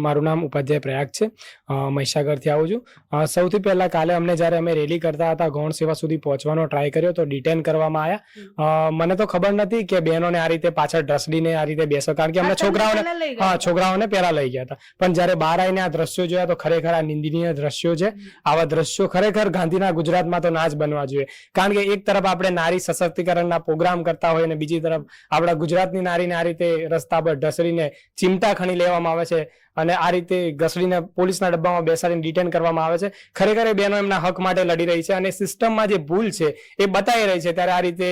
મારું નામ ઉપાધ્યાય પ્રયાગ છે, મહીસાગરથી આવું છું. સૌથી પહેલા કાલે અમને જ્યારે અમે રેલી કરતા હતા ગૌણ સેવા સુધી પહોંચવાનો ટ્રાય કર્યો તો ડિટેન કરવામાં આવ્યા. મને તો ખબર નથી કે બહેનોને આ રીતે પાછળ ઢસડીને આ રીતે બેસો, કારણ કે અમને છોકરાઓને પહેલા લઈ ગયા હતા. પણ જ્યારે બહાર આવીને આ દ્રશ્યો જોયા તો ખરેખર આ નિંદનીય દ્રશ્યો છે. આવા દ્રશ્યો ખરેખર ગાંધીના ગુજરાતમાં તો ના જ બનવા જોઈએ, કારણ કે એક તરફ આપણે નારી સશક્તિકરણના પ્રોગ્રામ કરતા હોય અને બીજી તરફ આપણા ગુજરાતની નારીને આ રીતે રસ્તા પર ઢસડીને ચિમટા ખણી લેવામાં આવે છે અને આ રીતે ઘસડીને પોલીસના ડબ્બામાં બેસાડીને ડિટેન કરવામાં આવે છે. ખરેખર એ બહેનો એમના હક માટે લડી રહી છે અને સિસ્ટમમાં જે ભૂલ છે એ બતાવી રહી છે, ત્યારે આ રીતે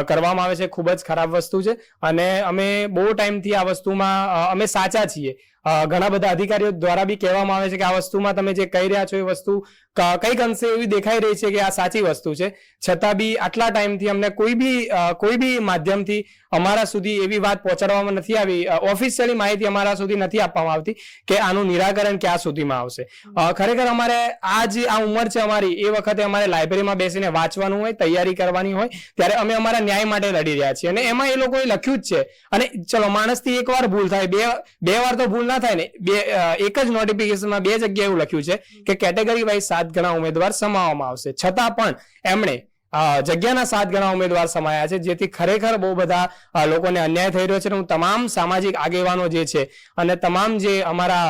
કરવામાં આવે છે. ખૂબ જ ખરાબ વસ્તુ છે અને અમે બહુ ટાઈમથી આ વસ્તુમાં અમે સાચા છીએ. ઘણા બધા અધિકારીઓ દ્વારા બી કહેવામાં આવે છે કે આ વસ્તુમાં તમે જે કહી રહ્યા છો એ વસ્તુ કઈક અંશે એવી દેખાઈ રહી છે કે આ સાચી વસ્તુ છે, છતાં બી આટલા ટાઈમથી અમને કોઈ બી માધ્યમથી અમારા સુધી એવી વાત પહોંચાડવામાં નથી આવી, ઓફિશિયલી માહિતી અમારા સુધી નથી આપવામાં આવતી કે આનું નિરાકરણ ક્યાં સુધીમાં આવશે. ખરેખર અમારે આ ઉંમર છે અમારી, એ વખતે અમારે લાઇબ્રેરીમાં બેસીને વાંચવાનું હોય, તૈયારી કરવાની હોય, ત્યારે અમે અમારા ન્યાય માટે લડી રહ્યા છીએ અને એમાં એ લોકોએ લખ્યું જ છે. અને ચલો માણસથી એક વાર ભૂલ થાય, બે વાર તો ભૂલ ના થાય ને. એક જ નોટિફિકેશનમાં 2 જગ્યાએ એવું લખ્યું છે કે કેટેગરી વાઇઝ 7 ગણા ઉમેદવાર સમાવવામાં આવશે, છતાં પણ એમણે જગ્યાના 7 ગણા ઉમેદવાર સમાયા છે, જેથી ખરેખર બહુ બધા લોકોને અન્યાય થઈ રહ્યો છે. હું તમામ સામાજિક આગેવાનો જે છે અને તમામ જે અમારા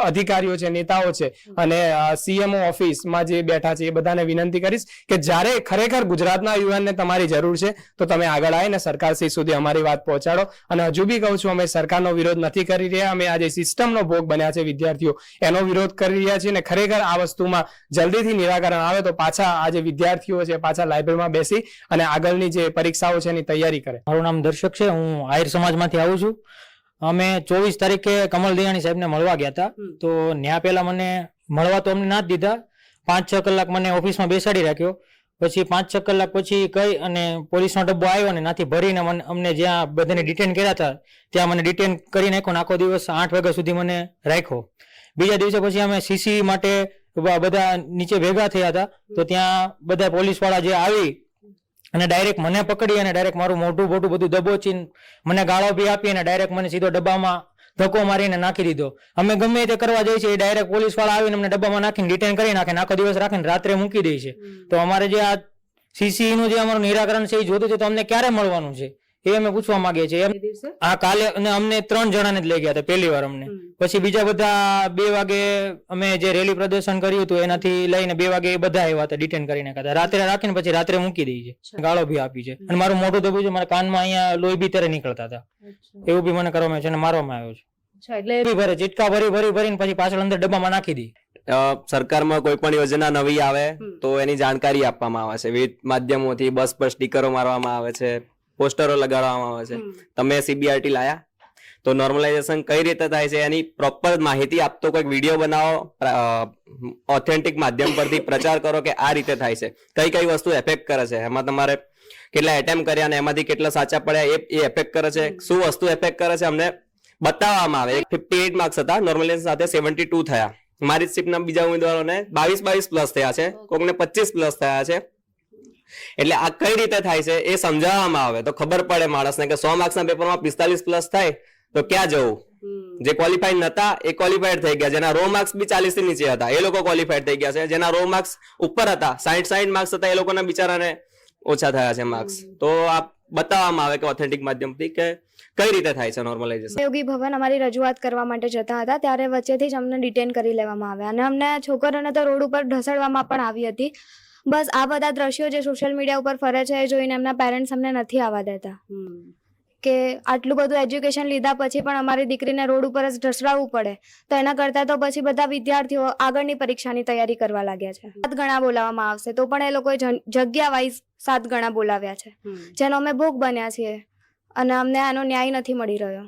અધિકારીઓ છે, નેતાઓ છે અને સીએમઓ ઓફિસમાં જે બેઠા છે એ બધાને વિનંતી કરીશ કે જ્યારે ખરેખર ગુજરાતના યુવાનને તમારી જરૂર છે તો તમે આગળ આવીને સરકારશ્રી સુધી અમારી વાત પહોંચાડો. અને હજુ બી કહું છું, અમે સરકારનો વિરોધ નથી કરી રહ્યા, અમે આજે સિસ્ટમનો ભોગ બન્યા છે વિદ્યાર્થીઓ, એનો વિરોધ કરી રહ્યા છીએ. અને ખરેખર આ વસ્તુમાં જલ્દીથી નિરાકરણ આવે તો પાછા આ જે વિદ્યાર્થીઓ છે પાછા લાઇબ્રેરીમાં બેસી અને આગળની જે પરીક્ષાઓ છે એની તૈયારી કરે. મારું નામ દર્શક છે, હું આહિર સમાજમાંથી આવું છું. અમે 24 તારીખે કમલ દયાણી સાહેબને મળવા ગયા હતા, તો ન્યા પહેલા મને મળવા તો અમને ના જ દીધા. 5-6 કલાક મને ઓફિસમાં બેસાડી રાખ્યો. પછી 5-6 કલાક પછી કઈ અને પોલીસનો ડબ્બો આવ્યો ને નાથી ભરીને અમને જ્યાં બધાને ડિટેન કર્યા હતા ત્યાં મને ડિટેન કરી નાખ્યો. આખો દિવસ 8 વાગ્યા સુધી મને રાખ્યો. બીજા દિવસે પછી અમે સીસી માટે બધા નીચે ભેગા થયા હતા, તો ત્યાં બધા પોલીસ વાળા જે આવી અને ડાયરેક્ટ મને પકડી અને ડાયરેક્ટ મારું મોઢું બધું દબોચીને મને ગાળો બી આપી અને ડાયરેક્ટ મને સીધો ડબ્બામાં ધક્કો મારીને નાખી દીધો. અમે ગમે તે કરવા જઈએ છીએ, ડાયરેક્ટ પોલીસ વાળા આવીને અમને ડબ્બામાં નાખીને ડિટેન કરી નાખે, આખો દિવસ રાખીને રાત્રે મૂકી દે છે. તો અમારે જે આ સીસી નું જે અમારું નિરાકરણ છે એ જોતું છે, તો અમને ક્યારે મળવાનું છે એ અમે પૂછવા માંગીએ છીએ. આ કાલે અને અમને 3 જણાને જ લઈ ગયા હતા પહેલી વાર અમને. પછી બીજા બધા 2 વાગે અમે જે રેલી પ્રદર્શન કર્યું હતું એનાથી લઈને 2 વાગે એ બધા આવ્યા હતા ડિટેન કરીને હતા. રાત્રે રાખીને પછી રાત્રે મૂકી દઈ છે, ગાળો બી આપી છે અને મારું મોઢું દબું છે, મારા કાનમાં અહીંયા લોહી બી ત્યારે નીકળતા હતા, એવું બી મને કરવામાં છે અને મારવામાં આવ્યો છે. એટલે ભરે ચીટકા ભરીને પછી પાછળ અંદર ડબ્બામાં નાખી દી. સરકારમાં કોઈ પણ યોજના નવી આવે તો એની જાણકારી આપવામાં આવે છે, વિવિધ માધ્યમોથી બસ પર સ્ટીકરો મારવામાં આવે છે, પોસ્ટરો લગાડવામાં આવે છે. તમે સીબીઆરટી લાયા તો નોર્મલાઇઝેશન કઈ રીતે થાય છે એની પ્રોપર માહિતી આપતો કોઈક વિડીયો બનાવો, ઓથેન્ટિક માધ્યમ પરથી પ્રચાર કરો કે આ રીતે થાય છે, કઈ વસ્તુ એફેક્ટ કરે છે, એમાં તમારે કેટલા એટેમ્પ કર્યા અને એમાંથી કેટલા સાચા પડ્યા એ એફેક્ટ કરે છે, શું વસ્તુ એફેક્ટ કરે છે અમને બતાવવામાં આવે. 58 માર્ક્સ હતા, નોર્મલાઇઝેશન સાથે 72 થયા. મારી શિપના બીજા ઉમેદવારોને 22 પ્લસ થયા છે, કોકને 25 પ્લસ થયા છે. એટલે આ કઈ રીતે થાય છે એ સમજાવવામાં આવે તો ખબર પડે માણસને કે 100 માર્ક્સના પેપરમાં 45 પ્લસ થાય તો ક્યાં જવું. જે ક્વોલિફાઈડ નતા એ ક્વોલિફાઈડ થઈ ગયા, જેના રો માર્ક્સ બી 40 થી નીચે હતા એ લોકો ક્વોલિફાઈડ થઈ ગયા છે, જેના રો માર્ક્સ ઉપર હતા 60 માર્ક્સ હતા એ લોકોના બિચારાને ઓછા થયા છે માર્ક્સ. તો આ બતાવવામાં આવે કે ઓથેન્ટિક માધ્યમથી કે કઈ રીતે થાય છે નોર્મલાઇઝેશન. યોગી ભવન અમારી રજૂઆત કરવા માટે જતા હતા ત્યારે વચ્ચેથી જ અમને ડિટેન કરી લેવામાં આવ્યા અને અમને છોકરીઓને તો રોડ ઉપર ઢસડવામાં પણ આવી હતી. બસ આ બધા દ્રશ્યો જે સોશિયલ મીડિયા ઉપર ફરે છે એ જોઈને એમના પેરેન્ટ્સ અમને નથી આવવા દેતા કે આટલું બધું એજ્યુકેશન લીધા પછી પણ અમારી દીકરીને રોડ ઉપર જ ઢસડાવવું પડે. તો એના કરતાં તો પછી બધા વિદ્યાર્થીઓ આગળની પરીક્ષાની તૈયારી કરવા લાગ્યા છે. 7 ગણા બોલાવવામાં આવશે તો પણ એ લોકોએ જગ્યા વાઇઝ 7 ગણા બોલાવ્યા છે, જેનો અમે ભોગ બન્યા છીએ અને અમને આનો ન્યાય નથી મળી રહ્યો.